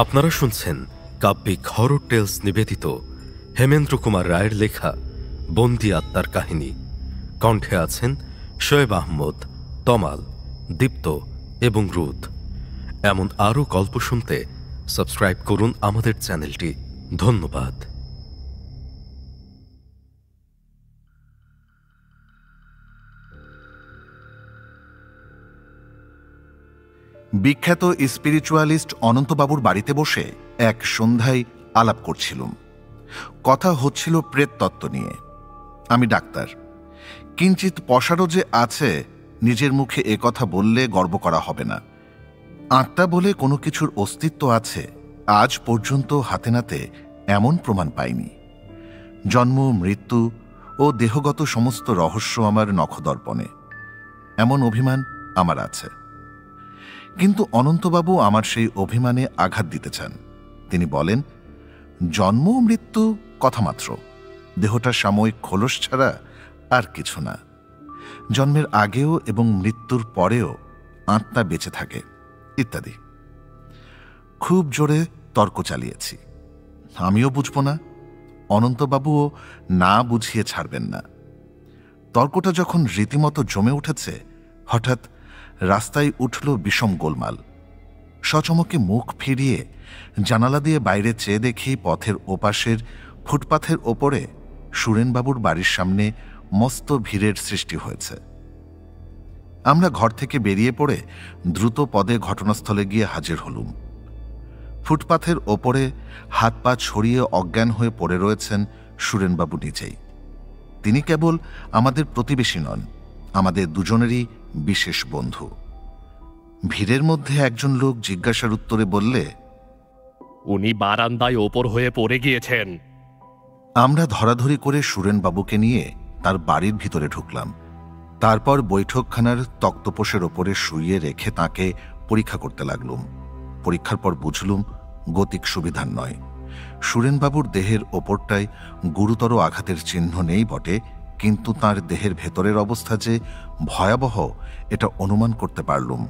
আপনারা শুনছেন কাব্যিক হরর টেলস নিবেদিত হেমেন্দ্র কুমার রায়ের লেখা বন্দি আত্মার কাহিনী। কণ্ঠে আছেন শোয়েব আহমদ, তমাল, দীপ্ত এবং রুথ। এমন আরও গল্প শুনতে সাবস্ক্রাইব করুন আমাদের চ্যানেলটি। ধন্যবাদ। বিখ্যাত স্পিরিচুয়ালিস্ট অনন্তবাবুর বাড়িতে বসে এক সন্ধ্যায় আলাপ করছিলুম। কথা হচ্ছিল প্রেততত্ত্ব নিয়ে। আমি ডাক্তার, কিঞ্চিত পশারও যে আছে, নিজের মুখে এ কথা বললে গর্ব করা হবে না। আত্মা বলে কোনো কিছুর অস্তিত্ব আছে, আজ পর্যন্ত হাতে নাতে এমন প্রমাণ পাইনি। জন্ম, মৃত্যু ও দেহগত সমস্ত রহস্য আমার নখদর্পণে, এমন অভিমান আমার আছে। কিন্তু অনন্তবাবু আমার সেই অভিমানে আঘাত দিতে চান। তিনি বলেন, জন্ম মৃত্যু কথামাত্র, দেহটা সাময়িক খোলস ছাড়া আর কিছু না। জন্মের আগেও এবং মৃত্যুর পরেও আত্মা বেঁচে থাকে ইত্যাদি। খুব জোরে তর্ক চালিয়েছি। আমিও বুঝব না, অনন্তবাবুও না বুঝিয়ে ছাড়বেন না। তর্কটা যখন রীতিমতো জমে উঠেছে, হঠাৎ রাস্তায় উঠল বিষম গোলমাল। সচমকে মুখ ফিরিয়ে জানালা দিয়ে বাইরে চেয়ে দেখি পথের ওপাশের ফুটপাথের ওপরে সুরেনবাবুর বাড়ির সামনে মস্ত ভিড়ের সৃষ্টি হয়েছে। আমরা ঘর থেকে বেরিয়ে পড়ে দ্রুত পদে ঘটনাস্থলে গিয়ে হাজির হলুম। ফুটপাথের ওপরে হাত পা ছড়িয়ে অজ্ঞান হয়ে পড়ে রয়েছেন সুরেনবাবু নিজেই। তিনি কেবল আমাদের প্রতিবেশী নন, আমাদের দুজনেরই বিশেষ বন্ধু। ভিড়ের মধ্যে একজন লোক জিজ্ঞাসার উত্তরে বললে, উনি বারান্দায় ওপর হয়ে পড়ে গিয়েছেন। আমরা ধরাধরি করে সুরেনবাবুকে নিয়ে তার বাড়ির ভিতরে ঢুকলাম। তারপর বৈঠকখানার তক্তপোষের ওপরে শুইয়ে রেখে তাকে পরীক্ষা করতে লাগলুম। পরীক্ষার পর বুঝলুম গতিক সুবিধার নয়। সুরেনবাবুর দেহের ওপরটায় গুরুতর আঘাতের চিহ্ন নেই বটে, কিন্তু তার দেহের ভেতরের অবস্থা যে ভয়াবহ এটা অনুমান করতে পারলুম।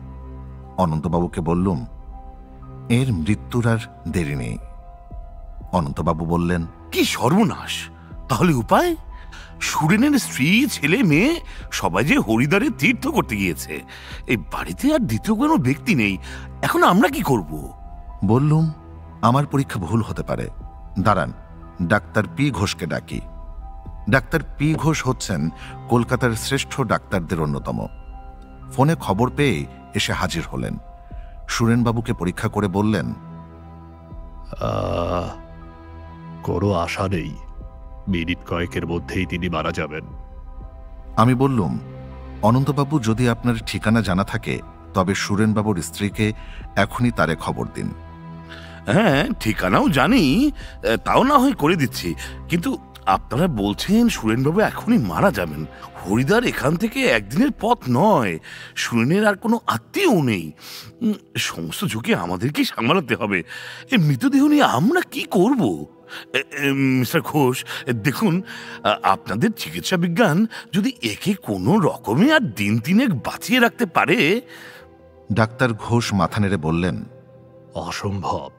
অনন্তবাবুকে বললুম, এর মৃত্যুর আর দেরি নেই। অনন্তবাবু বললেন, কি সর্বনাশ! তাহলে উপায়? সুরেনের স্ত্রী, ছেলে, মেয়ে সবাই যে হরিদ্বারে তীর্থ করতে গিয়েছে। এই বাড়িতে আর দ্বিতীয় কোনো ব্যক্তি নেই। এখন আমরা কি করব? বললুম, আমার পরীক্ষা ভুল হতে পারে, দাঁড়ান ডাক্তার পি ঘোষকে ডাকি। ডাক্তার পি ঘোষ হচ্ছেন কলকাতার শ্রেষ্ঠ ডাক্তারদের অন্যতম। ফোনে খবর পেয়ে এসে হাজির হলেন। সুরেনবাবুকে পরীক্ষা করে বললেন, কোনো আশা নেই, মিনিট কয়েকের মধ্যেই তিনি মারা যাবেন। আমি বললুম, অনন্তবাবু, যদি আপনার ঠিকানা জানা থাকে তবে সুরেনবাবুর স্ত্রীকে এখনই তারে খবর দিন। হ্যাঁ, ঠিকানাও জানি, তাও না হয় করে দিচ্ছি। কিন্তু আপনারা বলছেন সুরেনবাবু এখনই মারা যাবেন। হরিদ্বার এখান থেকে একদিনের পথ নয়। সুরেনের আর কোনো আত্মীয় নেই। সমস্ত ঝুঁকি আমাদেরকেই সামলাতে হবে। এই মৃতদেহ নিয়ে আমরা কি করব? মিস্টার ঘোষ, দেখুন, আপনাদের চিকিৎসা বিজ্ঞান যদি একে কোনো রকমে আর দিন তিনেক বাঁচিয়ে রাখতে পারে। ডাক্তার ঘোষ মাথা নেড়ে বললেন, অসম্ভব।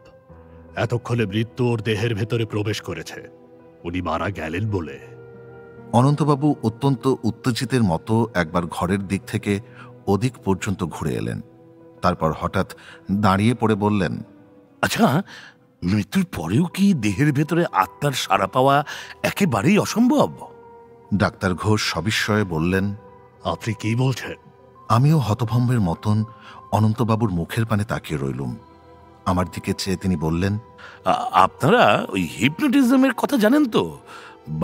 এতক্ষণে মৃত্যু ওর দেহের ভেতরে প্রবেশ করেছে, উনি মারা গেলেন বলে। অনন্তবাবু অত্যন্ত উত্তেজিতের মতো একবার ঘরের দিক থেকে ওদিক পর্যন্ত ঘুরে এলেন। তারপর হঠাৎ দাঁড়িয়ে পড়ে বললেন, আচ্ছা, মৃত্যুর পরেও কি দেহের ভেতরে আত্মার সাড়া পাওয়া একেবারেই অসম্ভব? ডাক্তার ঘোষ সবিস্ময়ে বললেন, আপনি কি বলছেন? আমিও হতভম্বের মতন অনন্তবাবুর মুখের পানে তাকিয়ে রইলুম। আমার দিকে চেয়ে তিনি বললেন, আপনারা ওই হিপনোটিজমের কথা জানেন তো?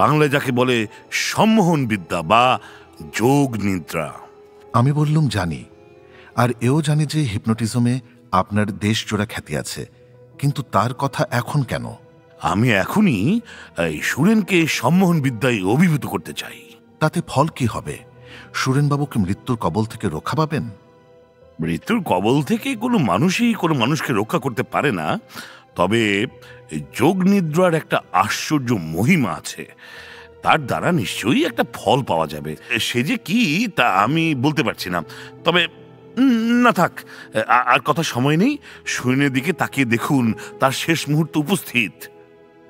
বাংলায় যাকে বলে সম্মোহন বিদ্যা বা যোগ নিদ্রা। আমি বললুম, জানি, আর এও জানি যে হিপনোটিজমে আপনার দেশজোড়া খ্যাতি আছে, কিন্তু তার কথা এখন কেন? আমি এখনই এই সুরেনকে সম্মোহন বিদ্যায় অভিভূত করতে চাই। তাতে ফল কি হবে? সুরেনবাবুকে মৃত্যুর কবল থেকে রক্ষা পাবেন? মৃত্যুর কবল থেকে কোনো মানুষই কোনো মানুষকে রক্ষা করতে পারে না। তবে যোগ নিদ্রার একটা আশ্চর্য মহিমা আছে, তার দ্বারা নিশ্চয়ই একটা ফল পাওয়া যাবে। সে যে কি তা আমি বলতে পারছি না, তবে না থাক, আর কথা সময় নেই। সুরেনের দিকে তাকিয়ে দেখুন, তার শেষ মুহূর্ত উপস্থিত।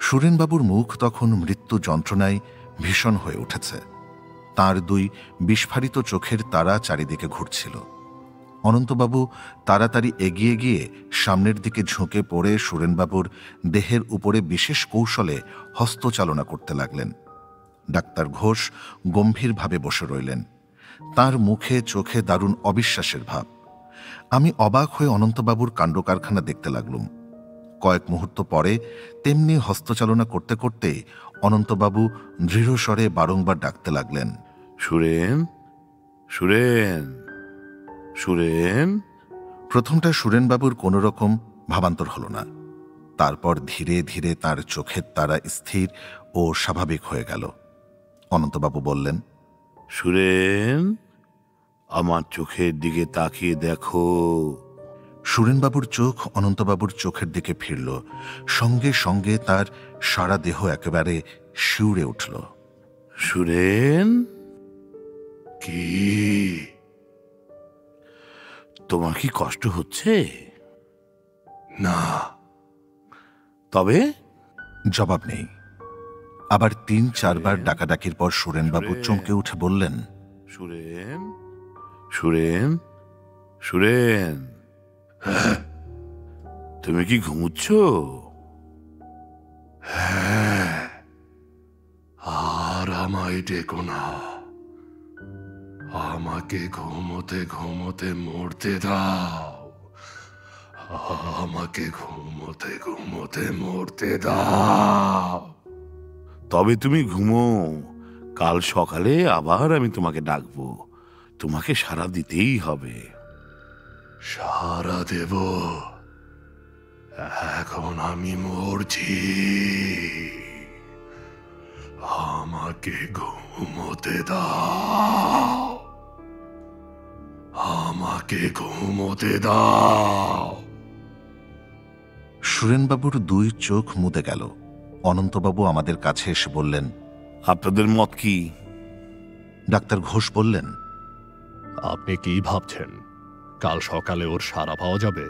সুরেনবাবুর মুখ তখন মৃত্যু যন্ত্রণায় ভীষণ হয়ে উঠেছে। তার দুই বিস্ফারিত চোখের তারা চারিদিকে ঘুরছিল। অনন্তবাবু তাড়াতাড়ি এগিয়ে গিয়ে সামনের দিকে ঝুঁকে পড়ে সুরেনবাবুর দেহের উপরে বিশেষ কৌশলে হস্তচালনা করতে লাগলেন। ডাক্তার ঘোষ গম্ভীরভাবে বসে রইলেন। তার মুখে চোখে দারুণ অবিশ্বাসের ভাব। আমি অবাক হয়ে অনন্তবাবুর কাণ্ডকারখানা দেখতে লাগলুম। কয়েক মুহূর্ত পরে তেমনি হস্তচালনা করতে করতে অনন্তবাবু দৃঢ়স্বরে বারংবার ডাকতে লাগলেন, সুরেন, সুরেন, সুরেন। প্রথমটা সুরেনবাবুর কোনো রকম ভাবান্তর হল না। তারপর ধীরে ধীরে তার চোখের তারা স্থির ও স্বাভাবিক হয়ে গেল। অনন্তবাবু বললেন, সুরেন, আমার চোখের দিকে তাকিয়ে দেখো। সুরেনবাবুর চোখ অনন্তবাবুর চোখের দিকে ফিরল। সঙ্গে সঙ্গে তার সারা দেহ একেবারে শিউরে উঠল। সুরেন, কি তোমার কি কষ্ট হচ্ছে? না। তবে জবাব নেই। আবার ৩-৪ বার ডাকাডাকির পর সুরেনবাবু চমকে উঠে বললেন, সুরেন, সুরেন, সুরেন, তুমি কি ঘুমুচ্ছ? আর আমায় ডেকো না, আমাকে ঘুমোতে ঘুমোতে মরতে দাও, আমাকে ঘুমোতে ঘুমোতে মরতে দাও। তবে তুমি ঘুমো, কাল সকালে আবার আমি তোমাকে ডাকবো। তোমাকে সাড়া দিতেই হবে। সারা দেব? এখন আমি মরছি, আমাকে ঘুমোতে দাও, আমাকে ঘুমোতে দাও। সুরেনবাবুর ২ চোখ মুদে গেল। অনন্তবাবু আমাদের কাছে এসে বললেন, আপনাদের মত কি? ডাক্তার ঘোষ বললেন, আপনি কি ভাবছেন কাল সকালে ওর সাড়া পাওয়া যাবে?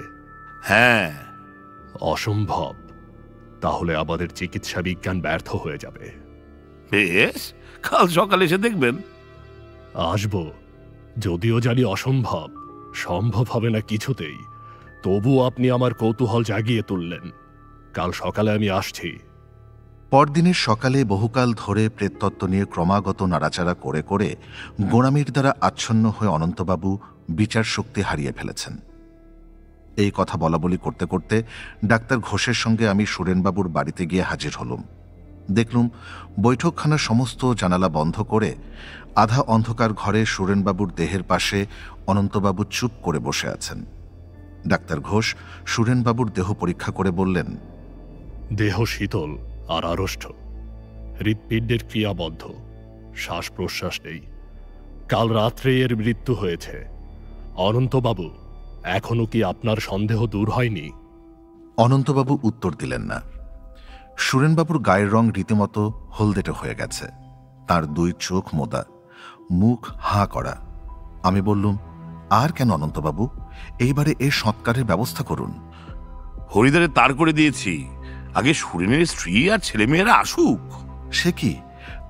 হ্যাঁ। অসম্ভব। তাহলে আমাদের চিকিৎসা বিজ্ঞান ব্যর্থ হয়ে যাবে। বেশ, কাল সকালে এসে দেখবেন। আসব, যদিও জানি অসম্ভব, সম্ভব হবে না কিছুতেই। তবু আপনি আমার কৌতূহল জাগিয়ে তুললেন। কাল সকালে আমি আসছি। পরদিনের সকালে বহুকাল ধরে প্রেততত্ত্ব নিয়ে ক্রমাগত নাড়াচাড়া করে করে গোঁড়ামির দ্বারা আচ্ছন্ন হয়ে অনন্তবাবু বিচার শক্তি হারিয়ে ফেলেছেন। এই কথা বলাবলি করতে করতে ডাক্তার ঘোষের সঙ্গে আমি সুরেনবাবুর বাড়িতে গিয়ে হাজির হলুম। দেখলুম বৈঠকখানার সমস্ত জানালা বন্ধ করে আধা অন্ধকার ঘরে সুরেনবাবুর দেহের পাশে অনন্তবাবু চুপ করে বসে আছেন। ডাক্তার ঘোষ সুরেনবাবুর দেহ পরীক্ষা করে বললেন, দেহ শীতল আর আড়ষ্ট, হৃৎপিণ্ডের ক্রিয়া বন্ধ, শ্বাস প্রশ্বাস নেই। কাল রাত্রে এর মৃত্যু হয়েছে। অনন্তবাবু, এখনো কি আপনার সন্দেহ দূর হয়নি? অনন্তবাবু উত্তর দিলেন না। সুরেনবাবুর গায়ের রং রীতিমতো হলদেটে হয়ে গেছে। তার ২ চোখ মোদা, মুখ হাঁ করা। আমি বললুম, আর কেন অনন্তবাবু, এইবারে এর সৎকারের ব্যবস্থা করুন। হরিদ্বারে তার করে দিয়েছি, আগে সুরেনের স্ত্রী আর ছেলেমেয়েরা আসুক। সে কি,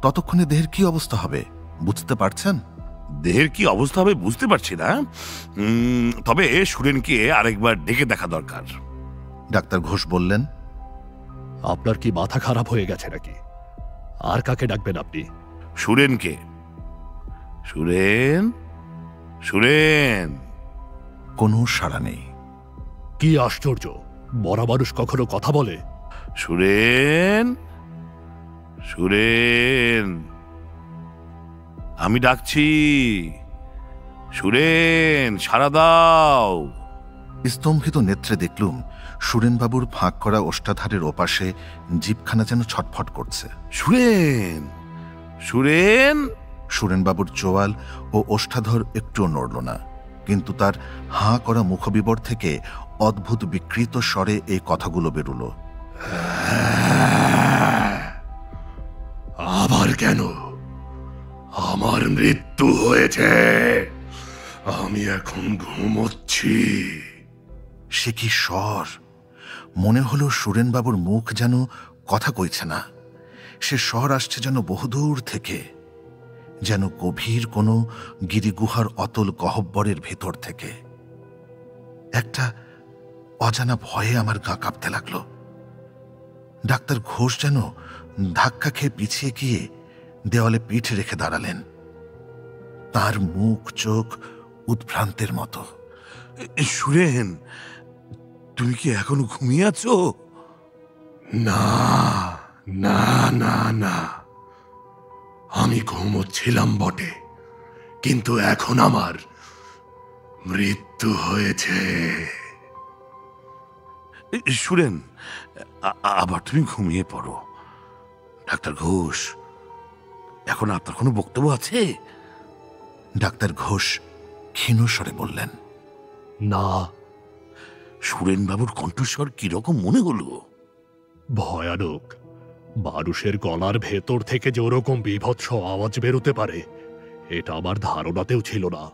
ততক্ষণে দেহের কি অবস্থা হবে বুঝতে পারছেন? দেহের কি অবস্থা হবে বুঝতে পারছি না, তবে সুরেনকে আরেকবার ডেকে দেখা দরকার। ডাক্তার ঘোষ বললেন, আপনার কি মাথা খারাপ হয়ে গেছে নাকি? আর কাকে ডাকবেন আপনি? সুরেনকে। সুরেন, সুরেন। কোনো সাড়া নেই। কি আশ্চর্য, মরা মানুষ কখনো কথা বলে? সুরেন, সুরেন, আমি ডাকছি। সুরেন, সাড়া দাও। স্তম্ভিত নেত্রে দেখলুম সুরেনবাবুর ফাঁক করা ওষ্ঠাধারের ওপাশে জিভখানা যেন ছটফট করছে। সুরেন, সুরেন। সুরেনবাবুর চোয়াল ও ওষ্ঠাধর একটুও নড়ল না, কিন্তু তার হাঁ করা মুখবিবর থেকে অদ্ভুত বিকৃত স্বরে এই কথাগুলো বেরুল। আবার কেন? আমার মৃত্যু হয়েছে, আমি এখন ঘুমোচ্ছি। সে কি স্বর! মনে হলো সুরেনবাবুর মুখ যেন কথা কইছে না, সে স্বর আসছে যেন বহুদূর থেকে, যেন গভীর কোনো গিরিগুহার অতল গহ্বরের ভেতর থেকে। একটা অজানা ভয়ে আমার গা কাঁপতে লাগলো। ডাক্তার ঘোষ যেন ধাক্কা খেয়ে পিছিয়ে গিয়ে দেওয়ালে পিঠ রেখে দাঁড়ালেন, তার মুখ চোখ উদ্ভ্রান্তের মতো। সুরেন, তুমি কি এখনো ঘুমিয়ে আছো? না না না না, আমি ঘুমোচ্ছিলাম বটে, কিন্তু এখন আমার মৃত্যু হয়েছে। সুরেন, আবার তুমি ঘুমিয়ে পড়ো। ডাক্তার ঘোষ, এখন আপনার কোনো বক্তব্য আছে? ডাক্তার ঘোষ ক্ষীণ স্বরে বললেন, না। সুরেনবাবুর কণ্ঠস্বর কিরকম মনে হলো? ভয়ানক। মানুষের গলার ভেতর থেকে যে ওরকম বীভৎস আওয়াজ বেরোতে পারে এটা আমার ধারণাতেও ছিল না।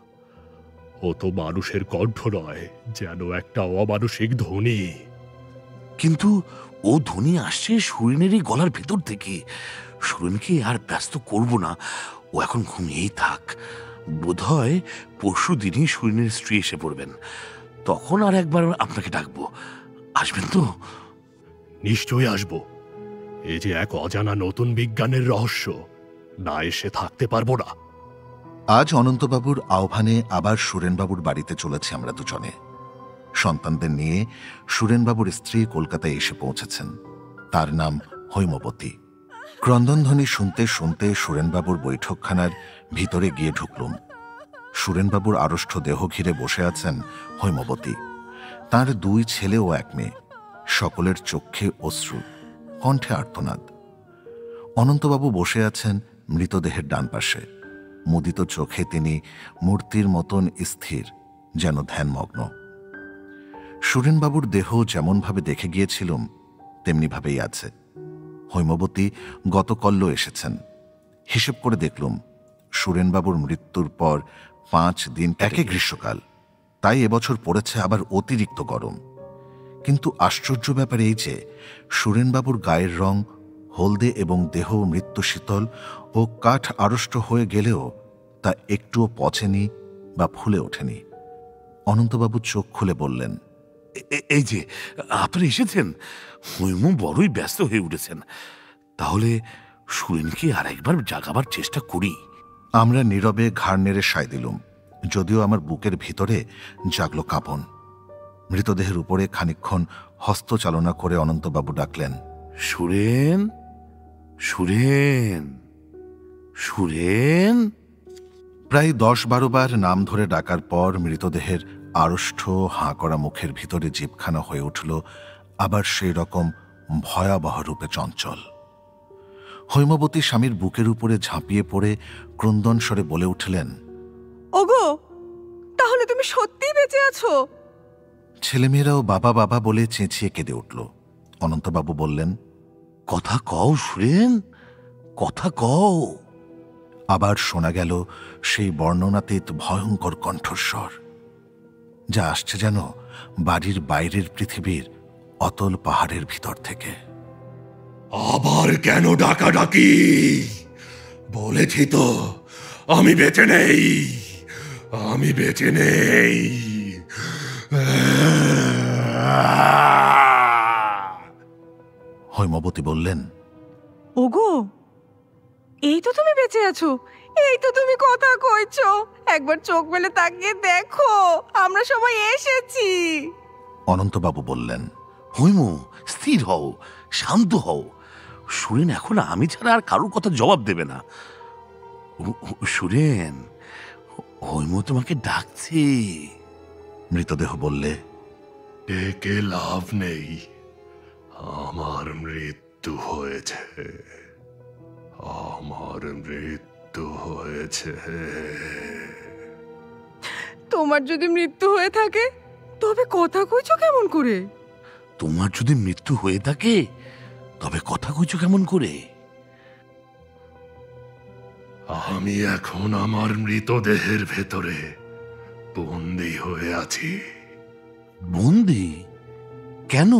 ও তো মানুষের কণ্ঠ নয়, যেন একটা অমানসিক ধ্বনি। কিন্তু ও ধ্বনি আসছে সুরেনেরই গলার ভেতর থেকে। সুরেনকে আর ব্যস্ত করব না, ও এখন ঘুমিয়েই থাক। বোধহয় পরশু দিনই সুরেনের স্ত্রী এসে পড়বেন, তখন আর একবার আপনাকে ডাকবো। আসবেন তো? নিশ্চয়ই আসব। এই যে এক অজানা নতুন বিজ্ঞানের রহস্য, না এসে থাকতে পারবো না। আজ অনন্তবাবুর আহ্বানে আবার সুরেনবাবুর বাড়িতে চলেছি আমরা দুজনে। সন্তানদের নিয়ে সুরেনবাবুর স্ত্রী কলকাতায় এসে পৌঁছেছেন। তার নাম হৈমবতী। ক্রন্দনধ্বনি শুনতে শুনতে সুরেনবাবুর বৈঠকখানার ভিতরে গিয়ে ঢুকলুম। সুরেনবাবুর আড়ষ্ট দেহ ঘিরে বসে আছেন হৈমবতী, তার 2 ছেলে ও 1 মেয়ে। সকলের চক্ষে অশ্রু, কণ্ঠে আর্তনাদ। অনন্তবাবু বসে আছেন মৃতদেহের ডান পাশে। মুদিত চোখে তিনি মূর্তির মতন স্থির, যেন ধ্যানমগ্ন। সুরেনবাবুর দেহ যেমনভাবে দেখে গিয়েছিলুম তেমনিভাবেই আছে। হৈমবতী গতকল্য এসেছেন। হিসেব করে দেখলুম সুরেনবাবুর মৃত্যুর পর 5 দিন একে গ্রীষ্মকাল, তাই এবছর পড়েছে আবার অতিরিক্ত গরম। কিন্তু আশ্চর্য ব্যাপার এই যে সুরেনবাবুর গায়ের রং হলদে এবং দেহ মৃত্যু শীতল ও কাঠ আড়ষ্ট হয়ে গেলেও তা একটুও পচেনি বা ফুলে ওঠেনি। অনন্তবাবু চোখ খুলে বললেন, এই যে আপনারা এসেছেন, হৈমু বড়ই ব্যস্ত হয়ে উঠেছেন। তাহলে সুরেনকে আর একবার জাগাবার চেষ্টা করি। আমরা নীরবে ঘাড় নেড়ে সায় দিলুম, যদিও আমার বুকের ভিতরে জাগল কাঁপন। মৃতদেহের উপরে খানিকক্ষণ হস্তচালনা করে অনন্তবাবু ডাকলেন, সুরেন, সুরেন, সুরেন। প্রায় 10-12 বার নাম ধরে ডাকার পর মৃতদেহের আড়ষ্ট হাঁ করা মুখের ভিতরে জিভখানা হয়ে উঠল আবার সেই রকম ভয়াবহ রূপে চঞ্চল। হৈমবতী স্বামীর বুকের উপরে ঝাঁপিয়ে পড়ে ক্রন্দন স্বরে বলে উঠলেন, ওগো, তাহলে তুমি সত্যিই বেঁচে আছো? ছেলেমেয়েরাও বাবা বাবা বলে চেঁচিয়ে কেঁদে উঠল। অনন্তবাবু বললেন, কথা কও সুরেন, কথা কও। আবার শোনা গেল সেই বর্ণনাতীত ভয়ঙ্কর কণ্ঠস্বর, যা আসছে যেন বাড়ির বাইরের পৃথিবীর অতল পাহাড়ের ভিতর থেকে। আবার কেন ডাকাডাকি? বলেছি তো আমি বেঁচে নেই, আমি বেঁচে নেই। হৈমবতী বললেন, ওগো, এই তো তুমি বেঁচে আছো, এই তো তুমি কথা কইছো। একবার চোখ মেলে তাকিয়ে দেখো, আমরা সবাই এসেছি। অনন্তবাবু বললেন, হৈমু, স্থির হও, শান্ত হও। সুরেন এখন আমি ছাড়া আর কারোর কথা জবাব দেবে না। সুরেন, হৈমু তোমাকে ডাকছে। মৃতদেহ বললে, ডেকে লাভ নেই, আমার মৃত্যু হয়েছে, আমার মৃত্যু হয়েছে। তোমার যদি মৃত্যু হয়ে থাকে তবে কথা কইছো কেমন করে? তোমার যদি মৃত্যু হয়ে থাকে তবে কথা কইছো কেমন করে? আমি এখন আমার মৃতদেহের ভেতরে বন্দী হয়ে আছি। বন্দি? কেন?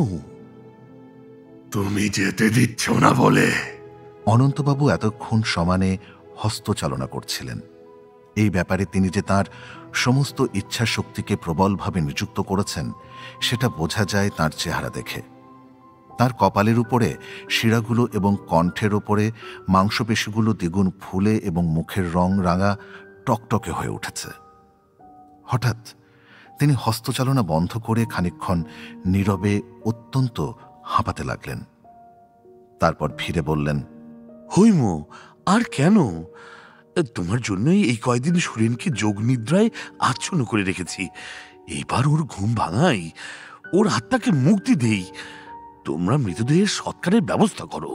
তুমি যেতে দিচ্ছ না বলে। অনন্তবাবু এতক্ষণ সমানে হস্তচালনা করছিলেন। এই ব্যাপারে তিনি যে তার সমস্ত ইচ্ছা শক্তিকে প্রবলভাবে নিযুক্ত করেছেন সেটা বোঝা যায় তার চেহারা দেখে। তার কপালের উপরে শিরাগুলো এবং কণ্ঠের ওপরে মাংসপেশিগুলো দ্বিগুণ ফুলে এবং মুখের রং রাঙা টকটকে হয়ে উঠেছে। হঠাৎ তিনি হস্তচালনা বন্ধ করে খানিকক্ষণ নীরবে অত্যন্ত হাঁপাতে লাগলেন। তারপর ফিরে বললেন, হৈম, আর কেন? তোমার জন্যই এই কয়দিন সুরেনকে যোগ নিদ্রায় আচ্ছন্ন করে রেখেছি। এবার ওর ঘুম ভাঙাই, ওর আত্মাকে মুক্তি দেই। তোমরা মৃতদেহের সৎকারের ব্যবস্থা করো।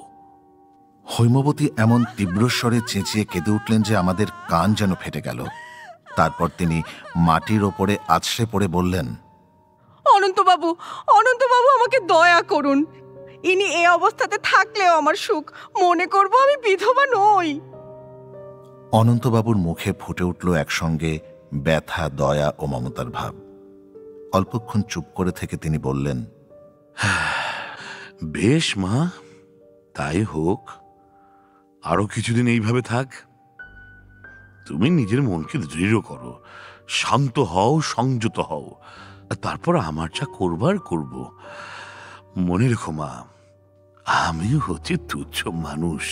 হৈমবতী এমন তীব্রস্বরে চেঁচিয়ে কেঁদে উঠলেন যে আমাদের কান যেন ফেটে গেল। তারপর তিনি মাটির ওপরে আছড়ে পড়ে বললেন, অনন্তবাবু, অনন্তবাবু, আমাকে দয়া করুন। ইনি এই অবস্থাতে থাকলেও আমার সুখ। মনে করব আমি বিধবা নই। অনন্তবাবুর মুখে ফুটে উঠল একসঙ্গে ব্যথা, দয়া ও মমতার ভাব। অল্পক্ষণ চুপ করে থেকে তিনি বললেন, বেশ মা, তাই হোক। আরো কিছুদিন এইভাবে থাক। তুমি নিজের মনকে দৃঢ় করো, শান্ত হও, সংযত হও। তারপর আমার যা করবার করব। মনে রেখো মা, আমিও হচ্ছে তুচ্ছ মানুষ।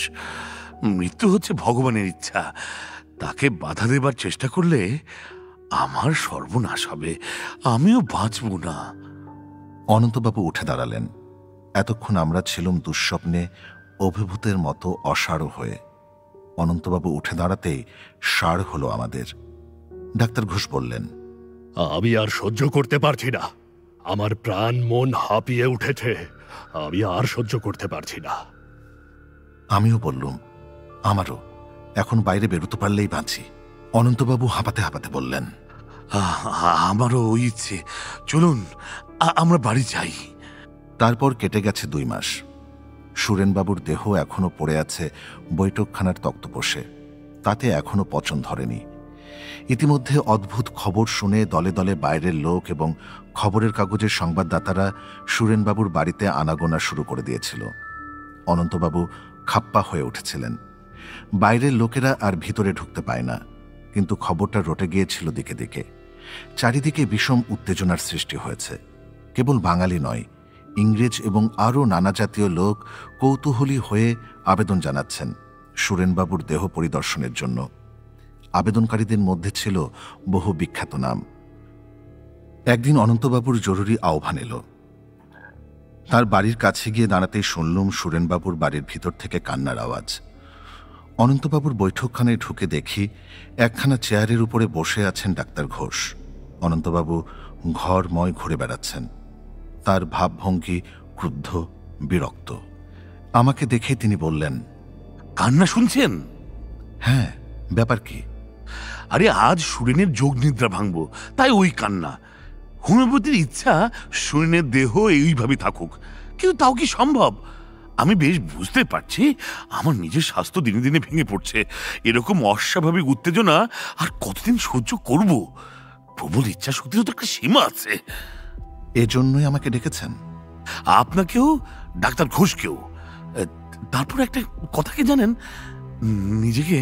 মৃত্যু হচ্ছে ভগবানের ইচ্ছা। তাকে বাধা দেবার চেষ্টা করলে আমার সর্বনাশ হবে, আমিও বাঁচব না। অনন্তবাবু উঠে দাঁড়ালেন। এতক্ষণ আমরা ছিলাম দুঃস্বপ্নে অভিভূতের মতো অসাড় হয়ে। অনন্তবাবু উঠে দাঁড়াতেই সাড় হলো আমাদের। ডাক্তার ঘোষ বললেন, আমি আর সহ্য করতে পারছি না। আমার প্রাণ মন হাঁপিয়ে উঠেছে। আমি আর সহ্য করতে পারছি না। আমিও বললুম, আমারও। এখন বাইরে বেরোতে পারলেই বাঁচি। অনন্তবাবু হাঁপাতে হাঁপাতে বললেন, আমারও ওই ইচ্ছে। চলুন আমরা বাড়ি যাই। তারপর কেটে গেছে 2 মাস। সুরেনবাবুর দেহ এখনো পড়ে আছে বৈঠকখানার তক্তপোষে। তাতে এখনো পচন ধরেনি। ইতিমধ্যে অদ্ভুত খবর শুনে দলে দলে বাইরের লোক এবং খবরের কাগজের সংবাদদাতারা সুরেনবাবুর বাড়িতে আনাগোনা শুরু করে দিয়েছিল। অনন্তবাবু খাপ্পা হয়ে উঠেছিলেন। বাইরের লোকেরা আর ভিতরে ঢুকতে পায় না, কিন্তু খবরটা রটে গিয়েছিল দিকে দিকে। চারিদিকে বিষম উত্তেজনার সৃষ্টি হয়েছে। কেবল বাঙালি নয়, ইংরেজ এবং আরও নানা জাতীয় লোক কৌতূহলী হয়ে আবেদন জানাচ্ছেন সুরেনবাবুর দেহ পরিদর্শনের জন্য। আবেদনকারীদের মধ্যে ছিল বহু বিখ্যাত নাম। একদিন অনন্তবাবুর জরুরি আহ্বান এলো। তার বাড়ির কাছে গিয়ে দাঁড়াতেই শুনলুম সুরেনবাবুর বাড়ির ভিতর থেকে কান্নার আওয়াজ। অনন্তবাবুর বৈঠকখানায় ঢুকে দেখি একখানা চেয়ারের উপরে বসে আছেন ডাক্তার ঘোষ। অনন্তবাবু ঘরময় ঘুরে বেড়াচ্ছেন। তার ভাবভঙ্গি ক্রুদ্ধ, বিরক্ত। আমাকে দেখে তিনি বললেন, কান্না শুনছেন? হ্যাঁ, ব্যাপার কি? আরে আজ সুরেনের যোগ নিদ্রা ভাঙবো, তাই ওই কান্না। হোমিওপ্যাথির ইচ্ছা সুরেনের দেহ এইভাবে থাকুক, কিন্তু তাও কি সম্ভব? আমি বেশ বুঝতে পারছি আমার নিজের স্বাস্থ্য দিনে দিনে ভেঙে পড়ছে। এরকম অস্বাভাবিক উত্তেজনা আর কতদিন সহ্য করব? প্রবল ইচ্ছা শক্তিরও তো একটা সীমা আছে। এজন্যই আমাকে ডেকেছেন? আপনাকেও, ডাক্তার ঘোষকেও। তারপর একটা কথা কি জানেন, নিজেকে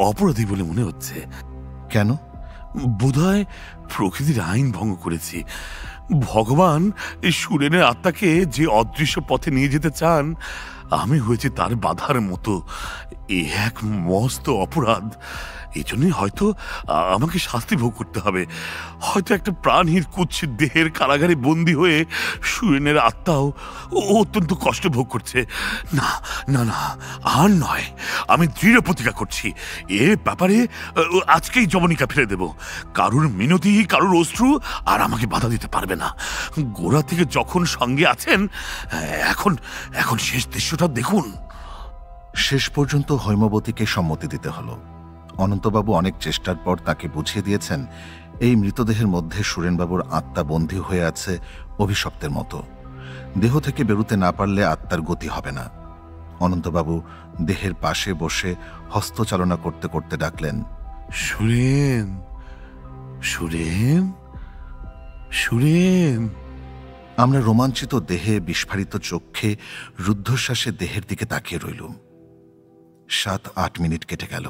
অপরাধী বলে মনে হচ্ছে। কেন? বোধহয় প্রকৃতির আইন ভঙ্গ করেছি। ভগবান এই সুরেনের আত্মাকে যে অদৃশ্য পথে নিয়ে যেতে চান, আমি হয়েছে তার বাধার মতো। এ এক মস্ত অপরাধ। এই জন্যই হয়তো আমাকে শাস্তি ভোগ করতে হবে। হয়তো একটা প্রাণহীন কুৎসিত দেহের কারাগারে বন্দী হয়ে সুরেনের আত্মাও অত্যন্ত কষ্ট ভোগ করছে। না না না, আর নয়। আমি দৃঢ় প্রতিজ্ঞা করছি, এ ব্যাপারে আজকেই জবনিকা ফেলে দেব। কারুর মিনতি, কারুর অশ্রু আর আমাকে বাধা দিতে পারবে না। গোড়া থেকে যখন সঙ্গে আছেন, এখন এখন শেষ দৃশ্যটা দেখুন। শেষ পর্যন্ত হৈমবতীকে সম্মতি দিতে হলো। অনন্তবাবু অনেক চেষ্টার পর তাকে বুঝিয়ে দিয়েছেন এই মৃতদেহের মধ্যে সুরেনবাবুর আত্মা বন্দী হয়ে আছে অভিশপ্তের মতো। দেহ থেকে বেরুতে না পারলে আত্মার গতি হবে না। অনন্তবাবু দেহের পাশে বসে হস্তচালনা করতে করতে ডাকলেন, সুরেন, সুরেন, সুরেন। আমরা রোমাঞ্চিত দেহে, বিস্ফারিত চক্ষে, রুদ্ধশ্বাসে দেহের দিকে তাকিয়ে রইলুম। 7-8 মিনিট কেটে গেল।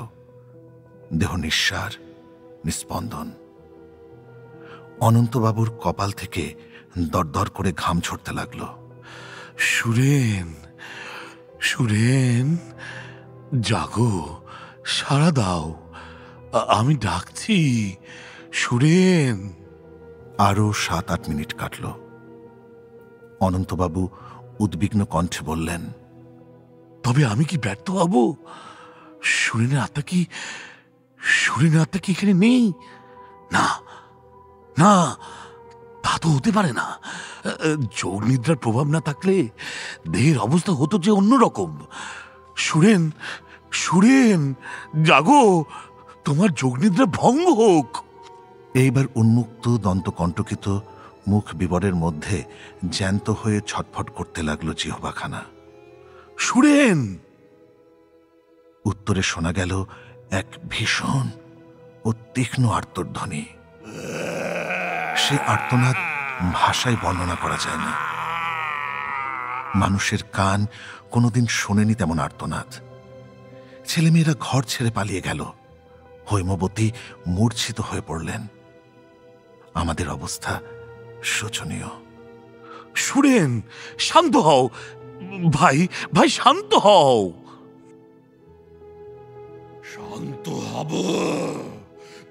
দেহ নিঃসার, নিস্পন্দন। অনন্তবাবুর কপাল থেকে দরদর করে ঘাম ঝরতে লাগলো। সুরেন, সুরেন, জাগো, সাড়া দাও, আমি ডাকছি। সুরেন। আরো 7-8 মিনিট কাটল। অনন্তবাবু উদ্বিগ্ন কণ্ঠে বললেন, তবে আমি কি ব্যর্থ হব? সুরেনের আত্মা কি, সুরেনের আত্মা কি এখানে নেই? না, না, তা তো হতে পারে না। যোগ নিদ্রার প্রভাব না থাকলে দেহের অবস্থা হতো যে অন্যরকম। সুরেন, সুরেন, জাগো, তোমার যোগ নিদ্রা ভঙ্গ হোক। এইবার উন্মুক্ত দন্তকণ্টকিত মুখ বিবরের মধ্যে জ্যান্ত হয়ে ছটফট করতে লাগলো জিহ্বাখানা। সুরেন। উত্তরে শোনা গেল এক ভীষণ ও তীক্ষ্ণ আর্তধ্বনি। সে আর্তনাদ ভাষায় বর্ণনা করা যায় না। মানুষের কান কোনোদিন শোনেনি তেমন আর্তনাদ। ছেলেমেয়েরা ঘর ছেড়ে পালিয়ে গেল। হৈমবতী মূর্ছিত হয়ে পড়লেন। আমাদের অবস্থা শোচনীয়। সুরেন, শান্ত হও। ভাই, ভাই, শান্ত হও। শান্ত হব?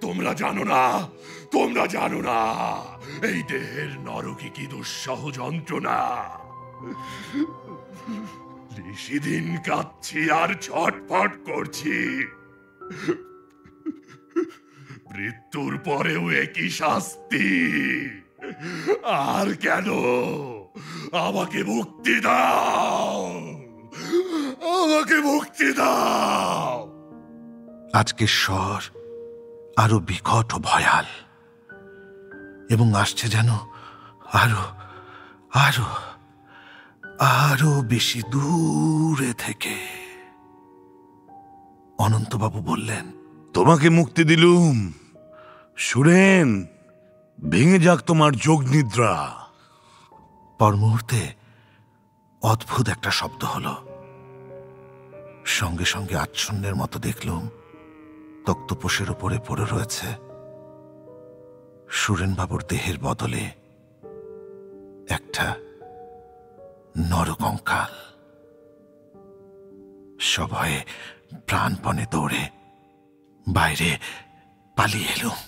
তোমরা জানো না, তোমরা জানো না এই দেহের নরকে কি দুঃসহ যন্ত্রণা। নিশিদিন কাঁদছি আর ছটফট করছি। মৃত্যুর পরেও একই শাস্তি। আর কেন? আমাকে মুক্তি দাও, আমাকে মুক্তি দাও। আজকে স্বর আরো বিকট ও ভয়াল, এবং আসছে যেন আরো আরো আরো বেশি দূরে থেকে। অনন্তবাবু বললেন, তোমাকে মুক্তি দিলুম। সুরেন, ভেঙে যাক তোমার যোগ নিদ্রা। পর মুহূর্তে অদ্ভুত একটা শব্দ হলো। সঙ্গে সঙ্গে আচ্ছন্নের মতো দেখলুম তক্তপোষের উপরে পড়ে রয়েছে সুরেনবাবুর দেহের বদলে একটা নরকঙ্কাল। সবাই প্রাণপণে দৌড়ে বাইরে পালিয়ে এলুম।